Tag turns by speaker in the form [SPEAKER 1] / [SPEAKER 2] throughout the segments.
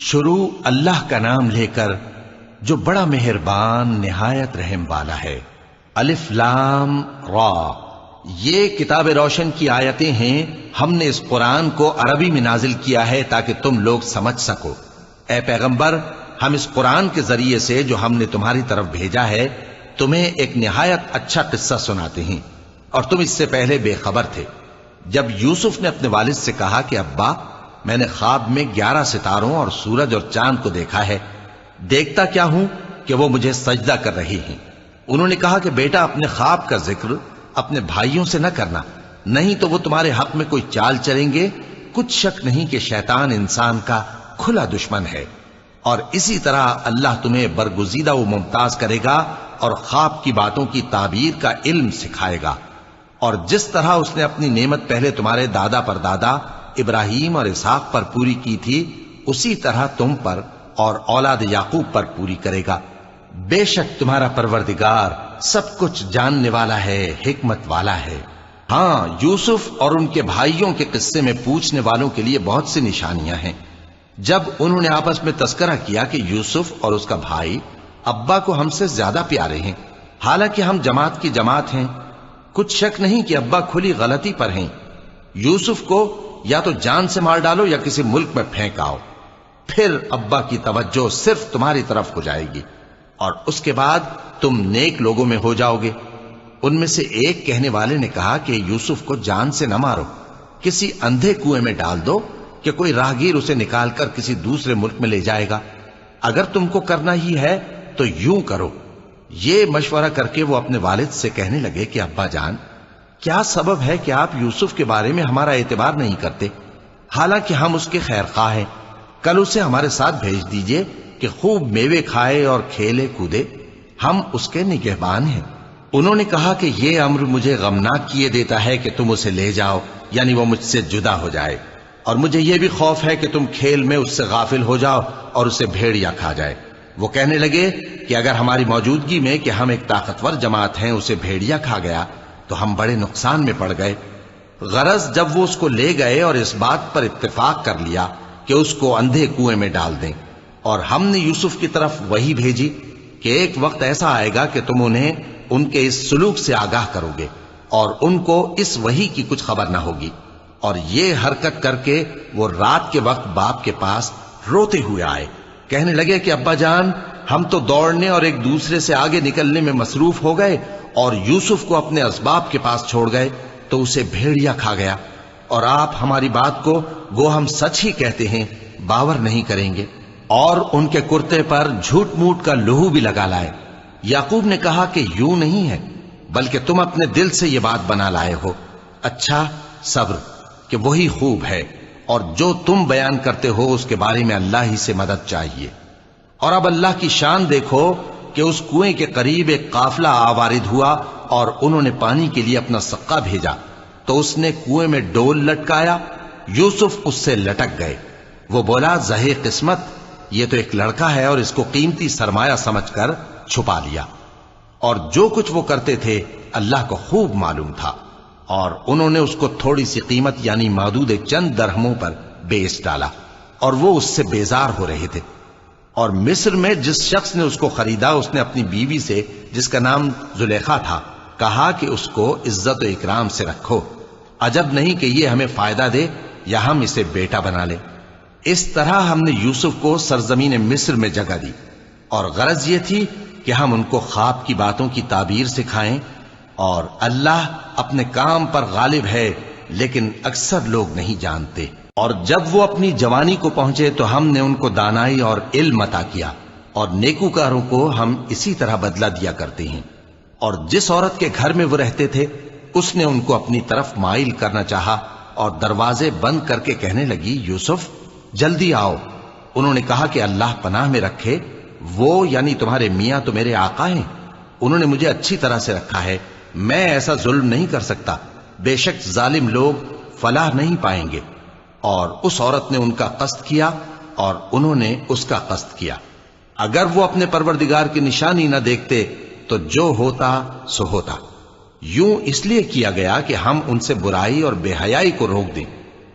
[SPEAKER 1] شروع اللہ کا نام لے کر جو بڑا مہربان نہایت رحم والا ہے۔ الف لام را، یہ کتاب روشن کی آیتیں ہیں۔ ہم نے اس قرآن کو عربی میں نازل کیا ہے تاکہ تم لوگ سمجھ سکو۔ اے پیغمبر، ہم اس قرآن کے ذریعے سے جو ہم نے تمہاری طرف بھیجا ہے تمہیں ایک نہایت اچھا قصہ سناتے ہیں، اور تم اس سے پہلے بے خبر تھے۔ جب یوسف نے اپنے والد سے کہا کہ ابا، میں نے خواب میں 11 ستاروں اور سورج اور چاند کو دیکھا ہے، دیکھتا کیا ہوں کہ وہ مجھے سجدہ کر رہی ہیں۔ انہوں نے کہا کہ بیٹا، اپنے خواب کا ذکر اپنے بھائیوں سے نہ کرنا، نہیں تو وہ تمہارے حق میں کوئی چال چلیں گے۔ کچھ شک نہیں کہ شیطان انسان کا کھلا دشمن ہے، اور اسی طرح اللہ تمہیں برگزیدہ و ممتاز کرے گا اور خواب کی باتوں کی تعبیر کا علم سکھائے گا۔ اور جس طرح اس نے اپنی نعمت پہلے تمہارے دادا پر دادا ابراہیم اور اسحاق پر پوری کی تھی، اسی طرح تم پر اور اولاد یعقوب پر پوری کرے گا۔ بے شک تمہارا پروردگار سب کچھ جاننے والا ہے، حکمت والا ہے۔ ہاں، یوسف اور ان کے بھائیوں کے قصے میں پوچھنے والوں کے لیے بہت سی نشانیاں ہیں۔ جب انہوں نے آپس میں تذکرہ کیا کہ یوسف اور اس کا بھائی ابا کو ہم سے زیادہ پیارے ہیں، حالانکہ ہم جماعت کی جماعت ہیں، کچھ شک نہیں کہ ابا کھلی غلطی پر ہیں۔ یوسف کو یا تو جان سے مار ڈالو یا کسی ملک میں پھینک آؤ، پھر ابا کی توجہ صرف تمہاری طرف ہو جائے گی، اور اس کے بعد تم نیک لوگوں میں ہو جاؤ گے۔ ان میں سے ایک کہنے والے نے کہا کہ یوسف کو جان سے نہ مارو، کسی اندھے کنویں میں ڈال دو کہ کوئی راہگیر اسے نکال کر کسی دوسرے ملک میں لے جائے گا۔ اگر تم کو کرنا ہی ہے تو یوں کرو۔ یہ مشورہ کر کے وہ اپنے والد سے کہنے لگے کہ ابا جان، کیا سبب ہے کہ آپ یوسف کے بارے میں ہمارا اعتبار نہیں کرتے؟ حالانکہ ہم اس کے خیر خواہ ہیں۔ کل اسے ہمارے ساتھ بھیج دیجئے کہ خوب میوے کھائے اور کھیلے کودے، ہم اس کے نگہبان ہیں۔ انہوں نے کہا کہ یہ امر مجھے غمناک کیے دیتا ہے کہ تم اسے لے جاؤ، یعنی وہ مجھ سے جدا ہو جائے، اور مجھے یہ بھی خوف ہے کہ تم کھیل میں اس سے غافل ہو جاؤ اور اسے بھیڑیا کھا جائے۔ وہ کہنے لگے کہ اگر ہماری موجودگی میں کہ ہم ایک طاقتور جماعت ہیں اسے بھیڑیا کھا گیا تو ہم بڑے نقصان میں پڑ گئے۔ غرض جب وہ اس کو لے گئے اور اس بات پر اتفاق کر لیا کہ اس کو اندھے کنویں میں ڈال دیں، اور ہم نے یوسف کی طرف وحی بھیجی کہ ایک وقت ایسا آئے گا کہ تم انہیں ان کے اس سلوک سے آگاہ کرو گے، اور ان کو اس وحی کی کچھ خبر نہ ہوگی۔ اور یہ حرکت کر کے وہ رات کے وقت باپ کے پاس روتے ہوئے آئے، کہنے لگے کہ ابا جان، ہم تو دوڑنے اور ایک دوسرے سے آگے نکلنے میں مصروف ہو گئے اور یوسف کو اپنے اسباب کے پاس چھوڑ گئے تو اسے بھیڑیا کھا گیا، اور آپ ہماری بات کو گو ہم سچ ہی کہتے ہیں باور نہیں کریں گے۔ اور ان کے کرتے پر جھوٹ موٹ کا لہو بھی لگا لائے۔ یعقوب نے کہا کہ یوں نہیں ہے، بلکہ تم اپنے دل سے یہ بات بنا لائے ہو۔ اچھا، صبر کہ وہی خوب ہے، اور جو تم بیان کرتے ہو اس کے بارے میں اللہ ہی سے مدد چاہیے۔ اور اب اللہ کی شان دیکھو کہ اس کنویں کے قریب ایک قافلہ آوارد ہوا اور انہوں نے پانی کے لیے اپنا سقا بھیجا، تو اس نے کنویں میں ڈول لٹکایا، یوسف اس سے لٹک گئے۔ وہ بولا، زہے قسمت، یہ تو ایک لڑکا ہے، اور اس کو قیمتی سرمایہ سمجھ کر چھپا لیا۔ اور جو کچھ وہ کرتے تھے اللہ کو خوب معلوم تھا، اور انہوں نے اس کو تھوڑی سی قیمت یعنی محدود چند درہموں پر بیچ ڈالا، اور وہ اس سے بیزار ہو رہے تھے۔ اور مصر میں جس شخص نے اس کو خریدا، اس نے اپنی بیوی سے جس کا نام زلیخا تھا کہا کہ اس کو عزت و اکرام سے رکھو، عجب نہیں کہ یہ ہمیں فائدہ دے یا ہم اسے بیٹا بنا لیں۔ اس طرح ہم نے یوسف کو سرزمین مصر میں جگہ دی، اور غرض یہ تھی کہ ہم ان کو خواب کی باتوں کی تعبیر سکھائیں۔ اور اللہ اپنے کام پر غالب ہے، لیکن اکثر لوگ نہیں جانتے۔ اور جب وہ اپنی جوانی کو پہنچے تو ہم نے ان کو دانائی اور علم عطا کیا، اور نیکوکاروں کو ہم اسی طرح بدلہ دیا کرتے ہیں۔ اور جس عورت کے گھر میں وہ رہتے تھے اس نے ان کو اپنی طرف مائل کرنا چاہا، اور دروازے بند کر کے کہنے لگی، یوسف جلدی آؤ۔ انہوں نے کہا کہ اللہ پناہ میں رکھے، وہ یعنی تمہارے میاں تو میرے آقا ہیں، انہوں نے مجھے اچھی طرح سے رکھا ہے، میں ایسا ظلم نہیں کر سکتا، بے شک ظالم لوگ فلاح نہیں پائیں گے۔ اور اس عورت نے ان کا قصد کیا اور انہوں نے اس کا قصد کیا۔ اگر وہ اپنے پروردگار کی نشانی نہ دیکھتے تو جو ہوتا سو ہوتا۔ یوں اس لیے کیا گیا کہ ہم ان سے برائی اور بے حیائی کو روک دیں،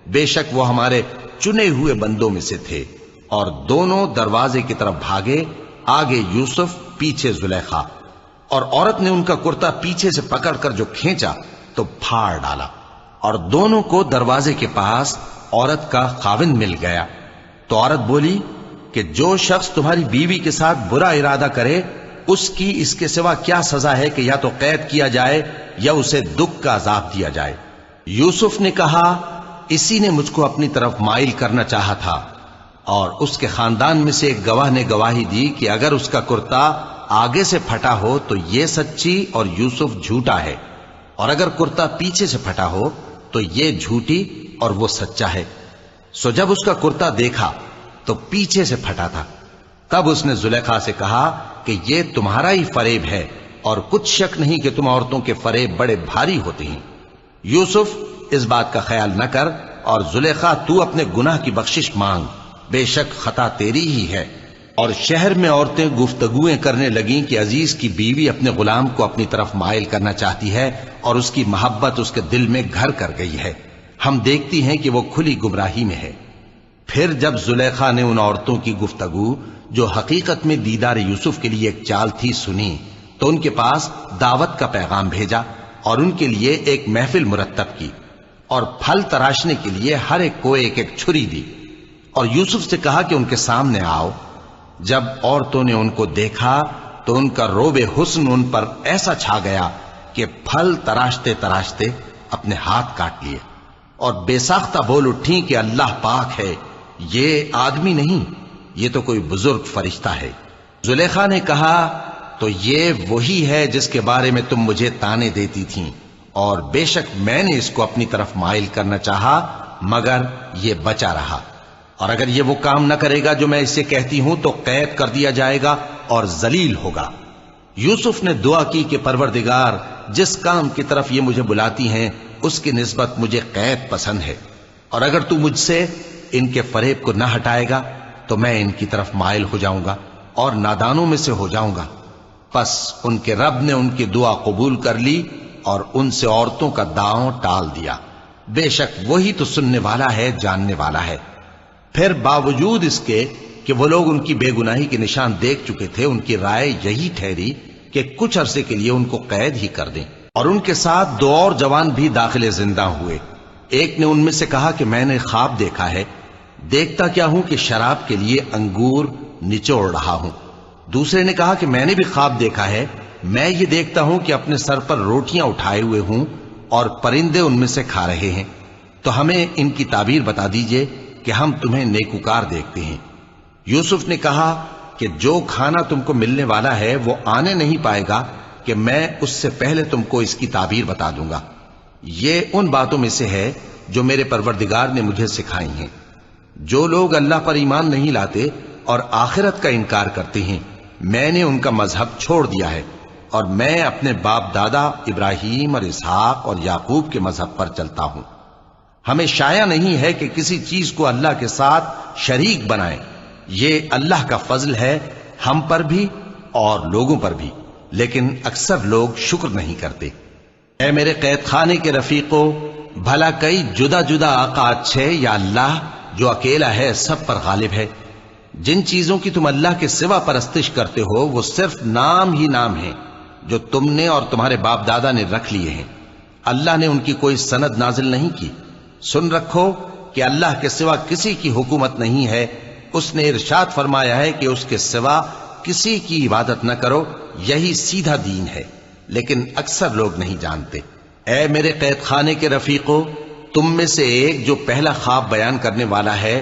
[SPEAKER 1] بے شک وہ ہمارے چنے ہوئے بندوں میں سے تھے، اور دونوں دروازے کی طرف بھاگے، آگے یوسف، پیچھے زلیخا، اور عورت نے ان کا کرتا پیچھے سے پکڑ کر جو کھینچا تو پھاڑ ڈالا، اور دونوں کو دروازے کے پاس عورت کا خاوند مل گیا۔ تو عورت بولی کہ جو شخص تمہاری بیوی کے ساتھ برا ارادہ کرے اس کی اس کے سوا کیا سزا ہے کہ یا تو قید کیا جائے یا اسے دکھ کا عذاب دیا جائے۔ یوسف نے کہا اسی نے مجھ کو اپنی طرف مائل کرنا چاہا تھا، اور اس کے خاندان میں سے ایک گواہ نے گواہی دی کہ اگر اس کا کرتا آگے سے پھٹا ہو تو یہ سچی اور یوسف جھوٹا ہے، اور اگر کرتا پیچھے سے پھٹا ہو تو یہ جھوٹی اور وہ سچا ہے۔ سو جب اس کا کرتا دیکھا تو پیچھے سے پھٹا تھا، تب اس نے زلیخا سے کہا کہ یہ تمہارا ہی فریب ہے، اور کچھ شک نہیں کہ تم عورتوں کے فریب بڑے بھاری ہوتے ہیں۔ یوسف اس بات کا خیال نہ کر، اور زلیخا تو اپنے گناہ کی بخشش مانگ، بے شک خطا تیری ہی ہے۔ اور شہر میں عورتیں گفتگویں کرنے لگیں کہ عزیز کی بیوی اپنے غلام کو اپنی طرف مائل کرنا چاہتی ہے، اور اس کی محبت اس کے دل میں گھر کر گئی ہے، ہم دیکھتی ہیں کہ وہ کھلی گمراہی میں ہے۔ پھر جب زلیخا نے ان عورتوں کی گفتگو جو حقیقت میں دیدار یوسف کے لیے ایک چال تھی سنی، تو ان کے پاس دعوت کا پیغام بھیجا، اور ان کے لیے ایک محفل مرتب کی، اور پھل تراشنے کے لیے ہر ایک کو ایک ایک چھری دی، اور یوسف سے کہا کہ ان کے سامنے آؤ۔ جب عورتوں نے ان کو دیکھا تو ان کا روب حسن ان پر ایسا چھا گیا کہ پھل تراشتے تراشتے اپنے ہاتھ کاٹ لیے، اور بے ساختہ بول اٹھیں کہ اللہ پاک ہے، یہ آدمی نہیں، یہ تو کوئی بزرگ فرشتہ ہے۔ زلیخا نے کہا تو یہ وہی ہے جس کے بارے میں تم مجھے تانے دیتی تھیں، اور بے شک میں نے اس کو اپنی طرف مائل کرنا چاہا مگر یہ بچا رہا، اور اگر یہ وہ کام نہ کرے گا جو میں اسے کہتی ہوں تو قید کر دیا جائے گا اور ذلیل ہوگا۔ یوسف نے دعا کی کہ پروردگار جس کام کی طرف یہ مجھے بلاتی ہیں اس کی نسبت مجھے قید پسند ہے، اور اگر تو مجھ سے ان کے فریب کو نہ ہٹائے گا تو میں ان کی طرف مائل ہو جاؤں گا اور نادانوں میں سے ہو جاؤں گا۔ پس ان کے رب نے ان کی دعا قبول کر لی اور ان سے عورتوں کا داؤں ٹال دیا، بے شک وہی تو سننے والا ہے، جاننے والا ہے۔ پھر باوجود اس کے کہ وہ لوگ ان کی بے گناہی کے نشان دیکھ چکے تھے، ان کی رائے یہی ٹھہری کہ کچھ عرصے کے لیے ان کو قید ہی کر دیں، اور ان کے ساتھ دو اور جوان بھی داخل زندہ ہوئے۔ ایک نے ان میں سے کہا کہ میں نے خواب دیکھا ہے، دیکھتا کیا ہوں کہ شراب کے لیے انگور نچوڑ رہا ہوں۔ دوسرے نے کہا کہ میں نے بھی خواب دیکھا ہے، میں یہ دیکھتا ہوں کہ اپنے سر پر روٹیاں اٹھائے ہوئے ہوں اور پرندے ان میں سے کھا رہے ہیں، تو ہمیں ان کی تعبیر بتا دیجئے کہ ہم تمہیں نیکوکار دیکھتے ہیں۔ یوسف نے کہا کہ جو کھانا تم کو ملنے والا ہے وہ آنے نہیں پائے گا کہ میں اس سے پہلے تم کو اس کی تعبیر بتا دوں گا۔ یہ ان باتوں میں سے ہے جو میرے پروردگار نے مجھے سکھائی ہیں۔ جو لوگ اللہ پر ایمان نہیں لاتے اور آخرت کا انکار کرتے ہیں، میں نے ان کا مذہب چھوڑ دیا ہے، اور میں اپنے باپ دادا ابراہیم اور اسحاق اور یعقوب کے مذہب پر چلتا ہوں۔ ہمیں شایع نہیں ہے کہ کسی چیز کو اللہ کے ساتھ شریک بنائیں، یہ اللہ کا فضل ہے ہم پر بھی اور لوگوں پر بھی، لیکن اکثر لوگ شکر نہیں کرتے۔ اے میرے قید خانے کے رفیقو، بھلا کئی جدا جدا آقا اچھے یا اللہ جو اکیلا ہے سب پر غالب ہے؟ جن چیزوں کی تم اللہ کے سوا پرستش کرتے ہو وہ صرف نام ہی نام ہیں جو تم نے اور تمہارے باپ دادا نے رکھ لیے ہیں، اللہ نے ان کی کوئی سند نازل نہیں کی۔ سن رکھو کہ اللہ کے سوا کسی کی حکومت نہیں ہے، اس نے ارشاد فرمایا ہے کہ اس کے سوا کسی کی عبادت نہ کرو، یہی سیدھا دین ہے، لیکن اکثر لوگ نہیں جانتے۔ اے میرے قید خانے کے رفیقو، تم میں سے ایک جو پہلا خواب بیان کرنے والا ہے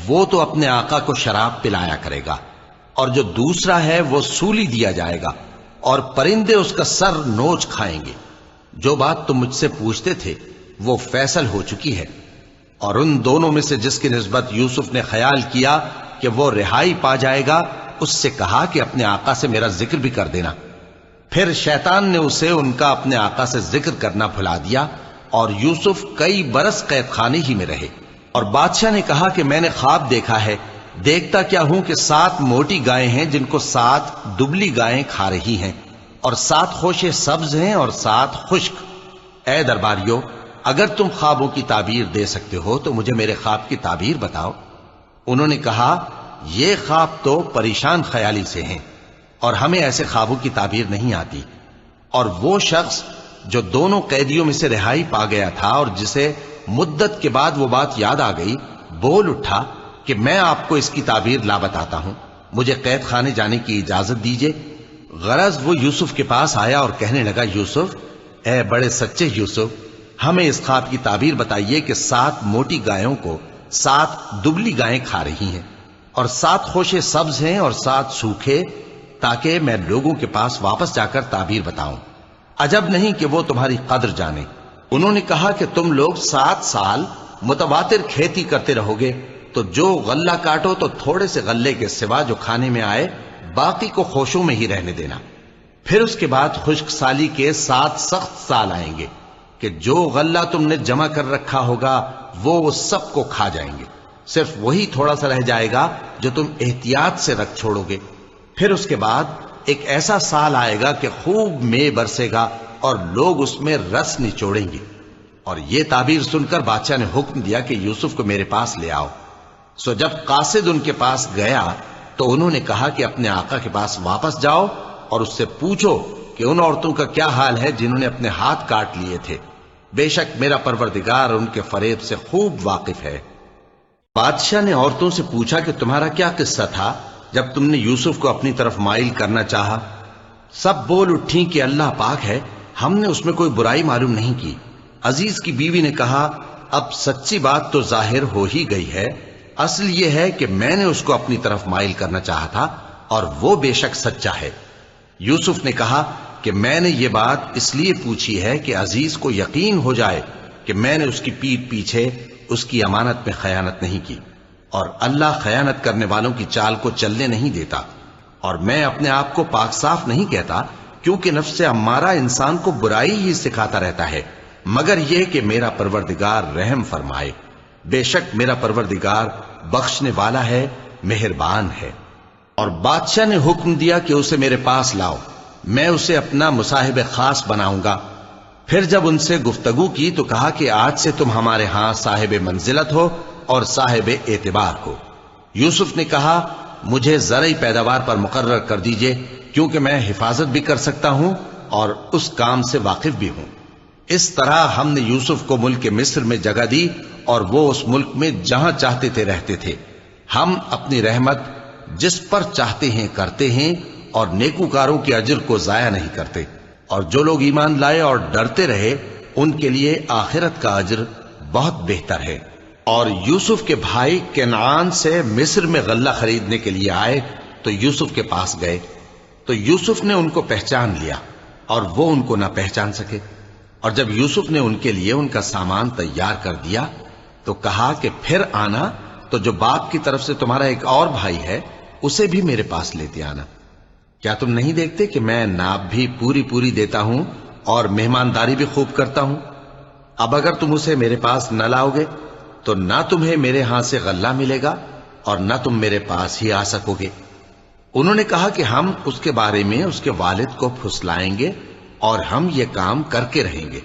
[SPEAKER 1] وہ تو اپنے آقا کو شراب پلایا کرے گا، اور جو دوسرا ہے وہ سولی دیا جائے گا، اور پرندے اس کا سر نوچ کھائیں گے۔ جو بات تم مجھ سے پوچھتے تھے وہ فیصل ہو چکی ہے، اور ان دونوں میں سے جس کی نسبت یوسف نے خیال کیا کہ وہ رہائی پا جائے گا، اس سے کہا کہ اپنے آقا سے میرا ذکر بھی کر دینا۔ پھر شیطان نے اسے ان کا اپنے آقا سے ذکر کرنا بھلا دیا، اور یوسف کئی برس قید خانے ہی میں رہے۔ اور بادشاہ نے کہا کہ میں نے خواب دیکھا ہے، دیکھتا کیا ہوں کہ 7 موٹی گائیں ہیں جن کو 7 دبلی گائیں کھا رہی ہیں، اور 7 خوشے سبز ہیں اور 7 خشک۔ اے درباریو، اگر تم خوابوں کی تعبیر دے سکتے ہو تو مجھے میرے خواب کی تعبیر بتاؤ۔ انہوں نے کہا یہ خواب تو پریشان خیالی سے ہیں اور ہمیں ایسے خوابوں کی تعبیر نہیں آتی۔ اور وہ شخص جو دونوں قیدیوں میں سے رہائی پا گیا تھا اور جسے مدت کے بعد وہ بات یاد آ گئی، بول اٹھا کہ میں آپ کو اس کی تعبیر لا بتاتا ہوں، مجھے قید خانے جانے کی اجازت دیجیے۔ غرض وہ یوسف کے پاس آیا اور کہنے لگا، یوسف، اے بڑے سچے یوسف، ہمیں اس خواب کی تعبیر بتائیے کہ 7 موٹی گایوں کو 7 دبلی گائیں کھا رہی ہیں اور 7 خوشے سبز ہیں اور 7 سوکھے، تاکہ میں لوگوں کے پاس واپس جا کر تعبیر بتاؤں۔ عجب نہیں کہ وہ تمہاری قدر جانے۔ انہوں نے کہا کہ تم لوگ 7 سال متواتر کھیتی کرتے رہو گے، تو جو غلہ کاٹو تو تھوڑے سے غلے کے سوا جو کھانے میں آئے باقی کو خوشوں میں ہی رہنے دینا۔ پھر اس کے بعد خشک سالی کے 7 سخت سال آئیں گے کہ جو غلہ تم نے جمع کر رکھا ہوگا وہ سب کو کھا جائیں گے، صرف وہی تھوڑا سا رہ جائے گا جو تم احتیاط سے رکھ چھوڑو گے۔ پھر اس کے بعد ایک ایسا سال آئے گا کہ خوب مے برسے گا اور لوگ اس میں رس نچوڑیں گے۔ اور یہ تعبیر سن کر بادشاہ نے حکم دیا کہ یوسف کو میرے پاس لے آؤ۔ سو جب قاصد ان کے پاس گیا تو انہوں نے کہا کہ اپنے آقا کے پاس واپس جاؤ اور اس سے پوچھو کہ ان عورتوں کا کیا حال ہے جنہوں نے اپنے ہاتھ کاٹ لیے تھے، بے شک میرا پروردگار ان کے فریب سے خوب واقف ہے۔ بادشاہ نے عورتوں سے پوچھا کہ تمہارا کیا قصہ تھا جب تم نے یوسف کو اپنی طرف مائل کرنا چاہا؟ سب بول اٹھیں کہ اللہ پاک ہے، ہم نے اس میں کوئی برائی معلوم نہیں کی۔ عزیز کی بیوی نے کہا، اب سچی بات تو ظاہر ہو ہی گئی ہے، اصل یہ ہے کہ میں نے اس کو اپنی طرف مائل کرنا چاہا تھا اور وہ بے شک سچا ہے۔ یوسف نے کہا کہ میں نے یہ بات اس لیے پوچھی ہے کہ عزیز کو یقین ہو جائے کہ میں نے اس کی پیٹھ پیچھے اس کی امانت میں خیانت نہیں کی، اور اللہ خیانت کرنے والوں کی چال کو چلنے نہیں دیتا۔ اور میں اپنے آپ کو پاک صاف نہیں کہتا، کیونکہ نفس امارہ انسان کو برائی ہی سکھاتا رہتا ہے، مگر یہ کہ میرا پروردگار رحم فرمائے، بے شک میرا پروردگار بخشنے والا ہے، مہربان ہے۔ اور بادشاہ نے حکم دیا کہ اسے میرے پاس لاؤ، میں اسے اپنا مصاحب خاص بناؤں گا۔ پھر جب ان سے گفتگو کی تو کہا کہ آج سے تم ہمارے ہاں صاحب منزلت ہو اور صاحب اعتبار ہو۔ یوسف نے کہا، مجھے زرعی پیداوار پر مقرر کر دیجئے، کیونکہ میں حفاظت بھی کر سکتا ہوں اور اس کام سے واقف بھی ہوں۔ اس طرح ہم نے یوسف کو ملک مصر میں جگہ دی اور وہ اس ملک میں جہاں چاہتے تھے رہتے تھے۔ ہم اپنی رحمت جس پر چاہتے ہیں کرتے ہیں اور نیکوکاروں کے اجر کو ضائع نہیں کرتے، اور جو لوگ ایمان لائے اور ڈرتے رہے ان کے لیے آخرت کا اجر بہت بہتر ہے۔ اور یوسف کے بھائی کنعان سے مصر میں غلہ خریدنے کے لیے آئے تو یوسف کے پاس گئے، تو یوسف نے ان کو پہچان لیا اور وہ ان کو نہ پہچان سکے۔ اور جب یوسف نے ان کے لیے ان کا سامان تیار کر دیا تو کہا کہ پھر آنا تو جو باپ کی طرف سے تمہارا ایک اور بھائی ہے اسے بھی میرے پاس لیتے آنا۔ کیا تم نہیں دیکھتے کہ میں ناب بھی پوری پوری دیتا ہوں اور مہمانداری بھی خوب کرتا ہوں؟ اب اگر تم اسے میرے پاس نہ لاؤ گے تو نہ تمہیں میرے ہاں سے غلہ ملے گا اور نہ تم میرے پاس ہی آ سکو گے۔ انہوں نے کہا کہ ہم اس کے بارے میں اس کے والد کو پھسلائیں گے اور ہم یہ کام کر کے رہیں گے۔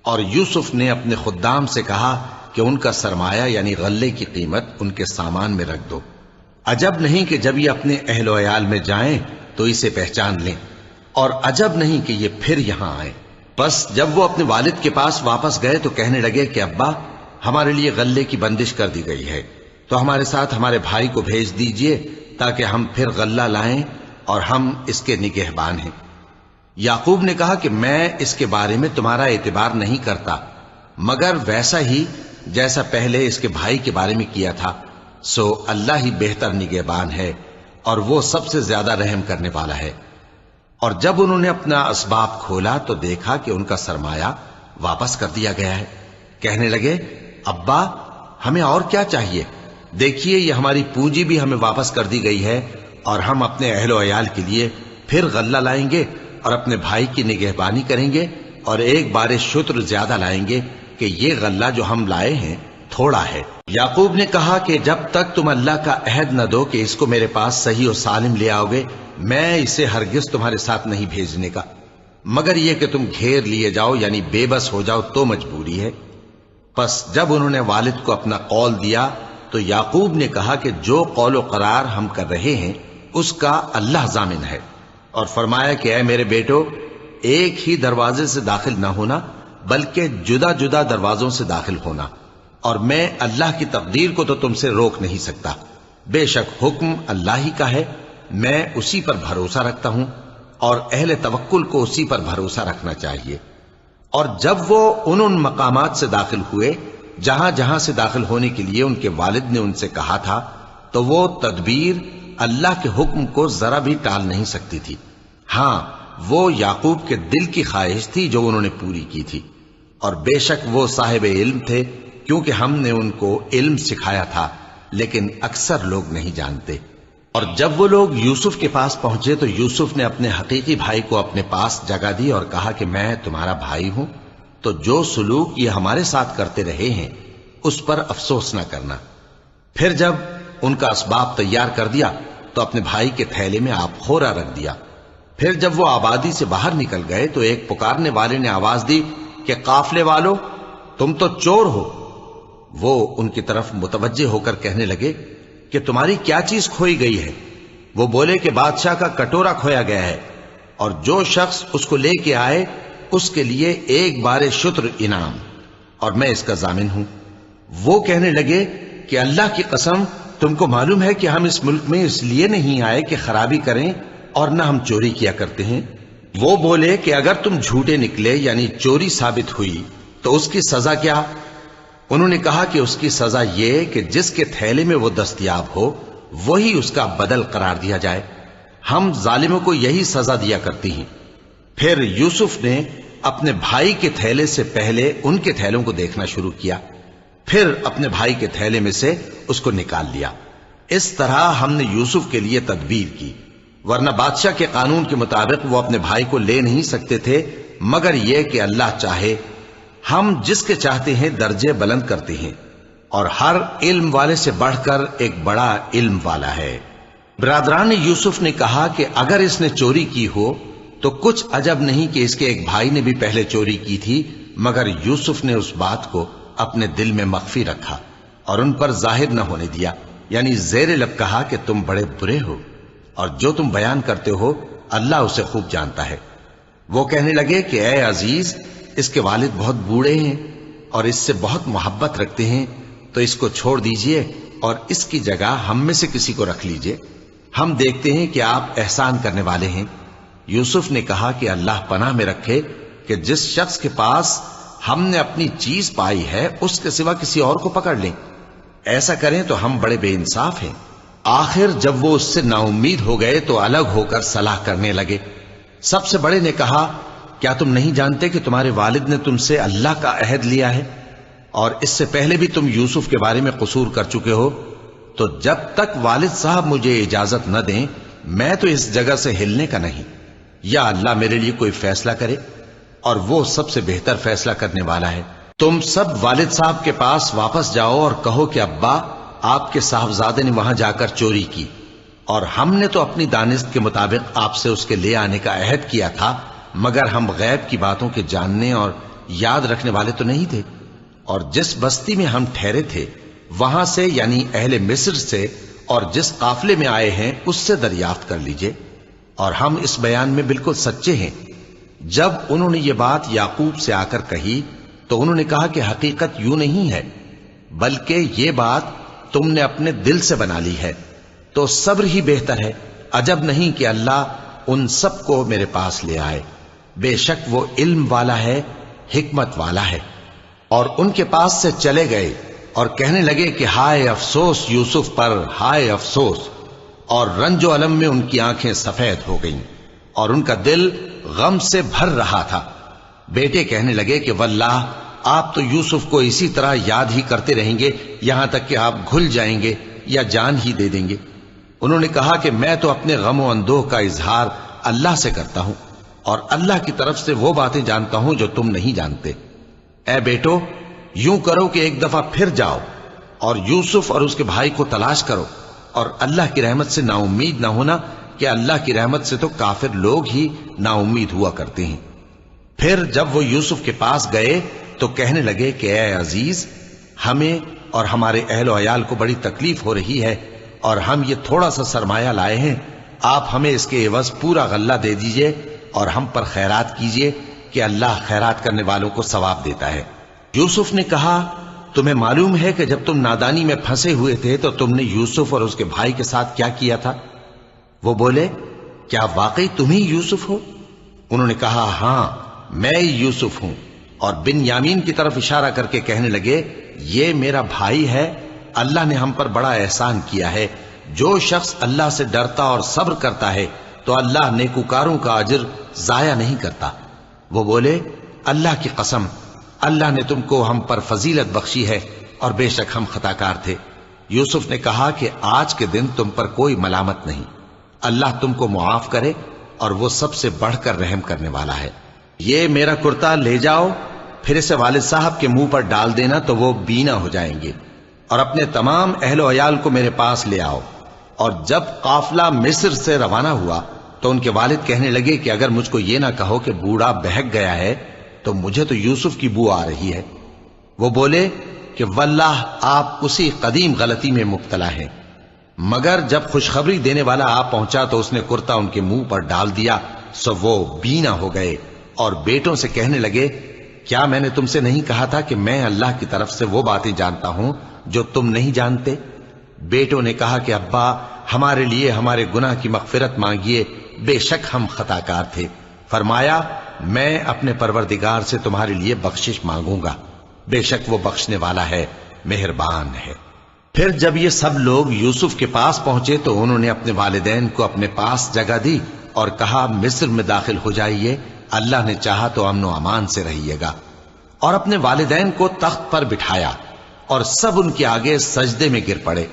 [SPEAKER 1] اور یوسف نے اپنے خدام سے کہا کہ ان کا سرمایہ یعنی غلے کی قیمت ان کے سامان میں رکھ دو۔ عجب نہیں کہ جب یہ اپنے اہل و عیال میں جائیں تو اسے پہچان لیں، اور عجب نہیں کہ یہ پھر یہاں آئیں۔ بس جب وہ اپنے والد کے پاس واپس گئے تو کہنے لگے کہ ابا، ہمارے لیے غلے کی بندش کر دی گئی ہے، تو ہمارے ساتھ ہمارے بھائی کو بھیج دیجئے تاکہ ہم پھر غلہ لائیں اور ہم اس کے نگہبان ہیں۔ یعقوب نے کہا کہ میں اس کے بارے میں تمہارا اعتبار نہیں کرتا، مگر ویسا ہی جیسا پہلے اس کے بھائی کے بارے میں کیا تھا، سو اللہ ہی بہتر نگہبان ہے اور وہ سب سے زیادہ رحم کرنے والا ہے۔ اور جب انہوں نے اپنا اسباب کھولا تو دیکھا کہ ان کا سرمایہ واپس کر دیا گیا ہے۔ کہنے لگے، ابا ہمیں اور کیا چاہیے؟ دیکھیے یہ ہماری پونجی بھی ہمیں واپس کر دی گئی ہے، اور ہم اپنے اہل و عیال کے لیے پھر غلہ لائیں گے اور اپنے بھائی کی نگہبانی کریں گے، اور ایک بار شتر زیادہ لائیں گے کہ یہ غلہ جو ہم لائے ہیں تھوڑا ہے۔ یعقوب نے کہا کہ جب تک تم اللہ کا عہد نہ دو کہ اس کو میرے پاس صحیح و سالم لے آؤ گے، میں اسے ہرگز تمہارے ساتھ نہیں بھیجنے کا، مگر یہ کہ تم گھیر لیے جاؤ یعنی بے بس ہو جاؤ تو مجبوری ہے۔ پس جب انہوں نے والد کو اپنا قول دیا تو یعقوب نے کہا کہ جو قول و قرار ہم کر رہے ہیں اس کا اللہ ضامن ہے، اور فرمایا کہ اے میرے بیٹو، ایک ہی دروازے سے داخل نہ ہونا بلکہ جدا جدا دروازوں سے داخل ہونا، اور میں اللہ کی تقدیر کو تو تم سے روک نہیں سکتا، بے شک حکم اللہ ہی کا ہے، میں اسی پر بھروسہ رکھتا ہوں، اور اہل توکل کو اسی پر بھروسہ رکھنا چاہیے۔ اور جب وہ ان مقامات سے داخل ہوئے جہاں جہاں سے داخل ہونے کے لیے ان کے والد نے ان سے کہا تھا، تو وہ تدبیر اللہ کے حکم کو ذرا بھی ٹال نہیں سکتی تھی۔ ہاں، وہ یعقوب کے دل کی خواہش تھی جو انہوں نے پوری کی تھی، اور بے شک وہ صاحب علم تھے، کیونکہ ہم نے ان کو علم سکھایا تھا، لیکن اکثر لوگ نہیں جانتے۔ اور جب وہ لوگ یوسف کے پاس پہنچے تو یوسف نے اپنے حقیقی بھائی کو اپنے پاس جگہ دی اور کہا کہ میں تمہارا بھائی ہوں، تو جو سلوک یہ ہمارے ساتھ کرتے رہے ہیں اس پر افسوس نہ کرنا۔ پھر جب ان کا اسباب تیار کر دیا تو اپنے بھائی کے تھیلے میں آپ خورا رکھ دیا۔ پھر جب وہ آبادی سے باہر نکل گئے تو ایک پکارنے والے نے آواز دی کہ قافلے والو، تم تو چور ہو۔ وہ ان کی طرف متوجہ ہو کر کہنے لگے کہ تمہاری کیا چیز کھوئی گئی ہے؟ وہ بولے کہ بادشاہ کا کٹورا کھویا گیا ہے، اور جو شخص اس کو لے کے آئے اس کے لیے ایک بار شتر انعام، اور میں اس کا ضامن ہوں۔ وہ کہنے لگے کہ اللہ کی قسم، تم کو معلوم ہے کہ ہم اس ملک میں اس لیے نہیں آئے کہ خرابی کریں اور نہ ہم چوری کیا کرتے ہیں۔ وہ بولے کہ اگر تم جھوٹے نکلے یعنی چوری ثابت ہوئی تو اس کی سزا کیا؟ انہوں نے کہا کہ اس کی سزا یہ کہ جس کے تھیلے میں وہ دستیاب ہو وہی اس کا بدل قرار دیا جائے، ہم ظالموں کو یہی سزا دیا کرتی ہیں۔ پھر یوسف نے اپنے بھائی کے تھیلے سے پہلے ان کے تھیلوں کو دیکھنا شروع کیا، پھر اپنے بھائی کے تھیلے میں سے اس کو نکال لیا۔ اس طرح ہم نے یوسف کے لیے تدبیر کی، ورنہ بادشاہ کے قانون کے مطابق وہ اپنے بھائی کو لے نہیں سکتے تھے مگر یہ کہ اللہ چاہے۔ ہم جس کے چاہتے ہیں درجے بلند کرتے ہیں، اور ہر علم والے سے بڑھ کر ایک بڑا علم والا ہے۔ برادران یوسف نے کہا کہ اگر اس نے چوری کی ہو تو کچھ عجب نہیں کہ اس کے ایک بھائی نے بھی پہلے چوری کی تھی، مگر یوسف نے اس بات کو اپنے دل میں مخفی رکھا اور ان پر ظاہر نہ ہونے دیا، یعنی زیر لب کہا کہ تم بڑے برے ہو، اور جو تم بیان کرتے ہو اللہ اسے خوب جانتا ہے۔ وہ کہنے لگے کہ اے عزیز، اس کے والد بہت بوڑھے ہیں اور اس سے بہت محبت رکھتے ہیں، تو اس کو چھوڑ دیجئے اور اس کی جگہ ہم میں سے کسی کو رکھ لیجئے، ہم دیکھتے ہیں کہ آپ احسان کرنے والے ہیں۔ یوسف نے کہا کہ اللہ پناہ میں رکھے کہ جس شخص کے پاس ہم نے اپنی چیز پائی ہے اس کے سوا کسی اور کو پکڑ لیں، ایسا کریں تو ہم بڑے بے انصاف ہیں۔ آخر جب وہ اس سے نا امید ہو گئے تو الگ ہو کر صلاح کرنے لگے۔ سب سے بڑے نے کہا کیا تم نہیں جانتے کہ تمہارے والد نے تم سے اللہ کا عہد لیا ہے، اور اس سے پہلے بھی تم یوسف کے بارے میں قصور کر چکے ہو، تو جب تک والد صاحب مجھے اجازت نہ دیں میں تو اس جگہ سے ہلنے کا نہیں، یا اللہ میرے لیے کوئی فیصلہ کرے، اور وہ سب سے بہتر فیصلہ کرنے والا ہے۔ تم سب والد صاحب کے پاس واپس جاؤ اور کہو کہ ابا، آپ کے صاحبزادے نے وہاں جا کر چوری کی، اور ہم نے تو اپنی دانست کے مطابق آپ سے اس کے لے آنے کا عہد کیا تھا، مگر ہم غیب کی باتوں کے جاننے اور یاد رکھنے والے تو نہیں تھے، اور جس بستی میں ہم ٹھہرے تھے وہاں سے یعنی اہل مصر سے اور جس قافلے میں آئے ہیں اس سے دریافت کر لیجئے، اور ہم اس بیان میں بالکل سچے ہیں۔ جب انہوں نے یہ بات یعقوب سے آ کر کہی تو انہوں نے کہا کہ حقیقت یوں نہیں ہے، بلکہ یہ بات تم نے اپنے دل سے بنا لی ہے، تو صبر ہی بہتر ہے، عجب نہیں کہ اللہ ان سب کو میرے پاس لے آئے، بے شک وہ علم والا ہے، حکمت والا ہے۔ اور ان کے پاس سے چلے گئے اور کہنے لگے کہ ہائے افسوس یوسف پر، ہائے افسوس، اور رنج و الم میں ان کی آنکھیں سفید ہو گئیں اور ان کا دل غم سے بھر رہا تھا۔ بیٹے کہنے لگے کہ واللہ آپ تو یوسف کو اسی طرح یاد ہی کرتے رہیں گے یہاں تک کہ آپ گھل جائیں گے یا جان ہی دے دیں گے۔ انہوں نے کہا کہ میں تو اپنے غم و اندوہ کا اظہار اللہ سے کرتا ہوں، اور اللہ کی طرف سے وہ باتیں جانتا ہوں جو تم نہیں جانتے۔ اے بیٹو، یوں کرو کہ ایک دفعہ پھر جاؤ اور یوسف اور اس کے بھائی کو تلاش کرو، اور اللہ کی رحمت سے نا امید نہ ہونا کہ اللہ کی رحمت سے تو کافر لوگ ہی نا امید ہوا کرتے ہیں۔ پھر جب وہ یوسف کے پاس گئے تو کہنے لگے کہ اے عزیز، ہمیں اور ہمارے اہل و عیال کو بڑی تکلیف ہو رہی ہے اور ہم یہ تھوڑا سا سرمایہ لائے ہیں، آپ ہمیں اس کے عوض پورا غلہ دے دیجئے اور ہم پر خیرات کیجئے کہ اللہ خیرات کرنے والوں کو ثواب دیتا ہے۔ یوسف نے کہا، تمہیں معلوم ہے کہ جب تم نادانی میں پھنسے ہوئے تھے تو تم نے یوسف اور اس کے بھائی کے ساتھ کیا کیا تھا؟ وہ بولے، کیا واقعی تم ہی یوسف ہو؟ انہوں نے کہا، ہاں میں یوسف ہوں، اور بن یامین کی طرف اشارہ کر کے کہنے لگے، یہ میرا بھائی ہے، اللہ نے ہم پر بڑا احسان کیا ہے۔ جو شخص اللہ سے ڈرتا اور صبر کرتا ہے تو اللہ نیکوکاروں کا اجر ضائع نہیں کرتا۔ وہ بولے، اللہ کی قسم، اللہ نے تم کو ہم پر فضیلت بخشی ہے اور بے شک ہم خطا کار تھے۔ یوسف نے کہا کہ آج کے دن تم پر کوئی ملامت نہیں، اللہ تم کو معاف کرے اور وہ سب سے بڑھ کر رحم کرنے والا ہے۔ یہ میرا کرتا لے جاؤ، پھر اسے والد صاحب کے منہ پر ڈال دینا تو وہ بینا ہو جائیں گے، اور اپنے تمام اہل و عیال کو میرے پاس لے آؤ۔ اور جب قافلہ مصر سے روانہ ہوا تو ان کے والد کہنے لگے کہ اگر مجھ کو یہ نہ کہو کہ بوڑھا بہک گیا ہے تو مجھے تو یوسف کی بو آ رہی ہے۔ وہ بولے کہ واللہ آپ اسی قدیم غلطی میں مبتلا ہیں۔ مگر جب خوشخبری دینے والا آپ پہنچا تو اس نے کرتا ان کے منہ پر ڈال دیا، سو وہ بینا ہو گئے اور بیٹوں سے کہنے لگے، کیا میں نے تم سے نہیں کہا تھا کہ میں اللہ کی طرف سے وہ باتیں جانتا ہوں جو تم نہیں جانتے؟ بیٹوں نے کہا کہ ابا، ہمارے لیے ہمارے گناہ کی مغفرت مانگیے، بے شک ہم خطا کار تھے۔ فرمایا، میں اپنے پروردگار سے تمہارے لیے بخشش مانگوں گا، بے شک وہ بخشنے والا ہے، مہربان ہے۔ پھر جب یہ سب لوگ یوسف کے پاس پہنچے تو انہوں نے اپنے والدین کو اپنے پاس جگہ دی اور کہا، مصر میں داخل ہو جائیے، اللہ نے چاہا تو امن و امان سے رہیے گا۔ اور اپنے والدین کو تخت پر بٹھایا اور سب ان کے آگے سجدے میں گر پڑے۔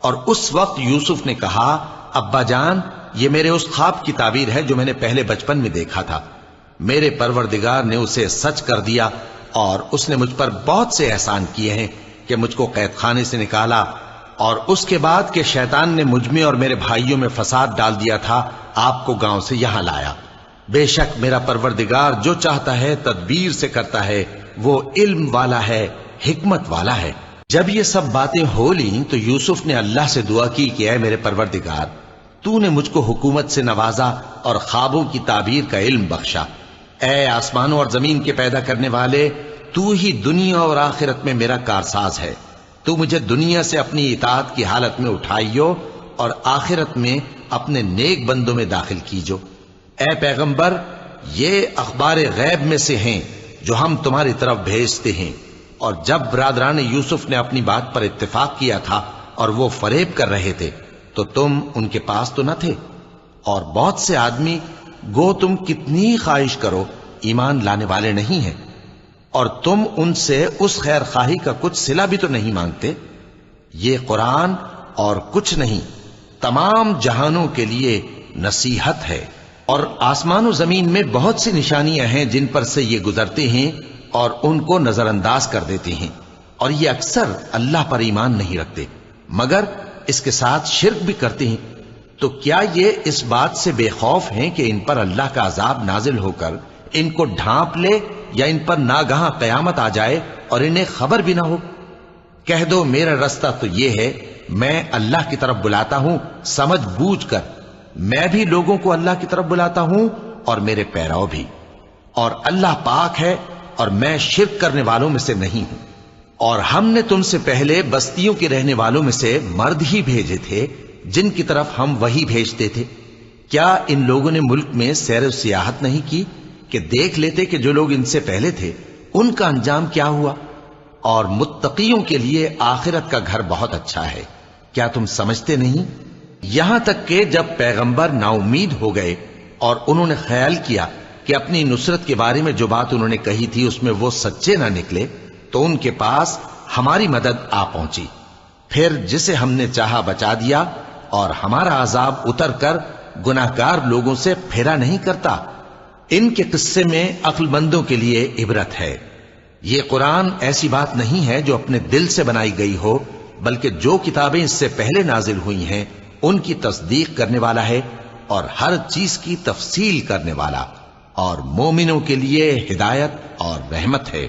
[SPEAKER 1] اور اس وقت یوسف نے کہا، ابا جان، یہ میرے اس خواب کی تعبیر ہے جو میں نے پہلے بچپن میں دیکھا تھا۔ میرے پروردگار نے اسے سچ کر دیا اور اس نے مجھ پر بہت سے احسان کیے ہیں کہ مجھ کو قید خانے سے نکالا، اور اس کے بعد کہ شیطان نے مجھ میں اور میرے بھائیوں میں فساد ڈال دیا تھا، آپ کو گاؤں سے یہاں لایا۔ بے شک میرا پروردگار جو چاہتا ہے تدبیر سے کرتا ہے، وہ علم والا ہے، حکمت والا ہے۔ جب یہ سب باتیں ہو لیں تو یوسف نے اللہ سے دعا کی کہ اے میرے پروردگار، تو نے مجھ کو حکومت سے نوازا اور خوابوں کی تعبیر کا علم بخشا۔ اے آسمانوں اور زمین کے پیدا کرنے والے، تو ہی دنیا اور آخرت میں میرا کارساز ہے۔ تو مجھے دنیا سے اپنی اطاعت کی حالت میں اٹھائیو اور آخرت میں اپنے نیک بندوں میں داخل کیجو۔ اے پیغمبر، یہ اخبار غیب میں سے ہیں جو ہم تمہاری طرف بھیجتے ہیں۔ اور جب برادران یوسف نے اپنی بات پر اتفاق کیا تھا اور وہ فریب کر رہے تھے تو تم ان کے پاس تو نہ تھے، اور بہت سے آدمی گو تم کتنی خواہش کرو ایمان لانے والے نہیں ہیں، اور تم ان سے اس خیر خواہی کا کچھ صلہ بھی تو نہیں مانگتے۔ یہ قرآن اور کچھ نہیں، تمام جہانوں کے لیے نصیحت ہے۔ اور آسمان و زمین میں بہت سی نشانیاں ہیں جن پر سے یہ گزرتے ہیں اور ان کو نظر انداز کر دیتے ہیں، اور یہ اکثر اللہ پر ایمان نہیں رکھتے مگر اس کے ساتھ شرک بھی کرتے ہیں۔ تو کیا یہ اس بات سے بے خوف ہیں کہ ان پر اللہ کا عذاب نازل ہو کر ان کو ڈھانپ لے، یا ان پر ناگہاں قیامت آ جائے اور انہیں خبر بھی نہ ہو؟ کہہ دو، میرا رستہ تو یہ ہے، میں اللہ کی طرف بلاتا ہوں سمجھ بوجھ کر، میں بھی لوگوں کو اللہ کی طرف بلاتا ہوں اور میرے پیرو بھی، اور اللہ پاک ہے اور میں شرک کرنے والوں میں سے نہیں ہوں۔ اور ہم نے تم سے پہلے بستیوں کے رہنے والوں میں سے مرد ہی بھیجے تھے جن کی طرف ہم وہی بھیجتے تھے۔ کیا ان لوگوں نے ملک میں سیر و سیاحت نہیں کی کہ دیکھ لیتے کہ جو لوگ ان سے پہلے تھے ان کا انجام کیا ہوا؟ اور متقیوں کے لیے آخرت کا گھر بہت اچھا ہے، کیا تم سمجھتے نہیں؟ یہاں تک کہ جب پیغمبر نا امید ہو گئے اور انہوں نے خیال کیا کہ اپنی نصرت کے بارے میں جو بات انہوں نے کہی تھی اس میں وہ سچے نہ نکلے، تو ان کے پاس ہماری مدد آ پہنچی۔ پھر جسے ہم نے چاہا بچا دیا، اور ہمارا عذاب اتر کر گناہگار لوگوں سے پھیرا نہیں کرتا۔ ان کے قصے میں عقل مندوں کے لیے عبرت ہے۔ یہ قرآن ایسی بات نہیں ہے جو اپنے دل سے بنائی گئی ہو، بلکہ جو کتابیں اس سے پہلے نازل ہوئی ہیں ان کی تصدیق کرنے والا ہے اور ہر چیز کی تفصیل کرنے والا، اور مومنوں کے لیے ہدایت اور رحمت ہے۔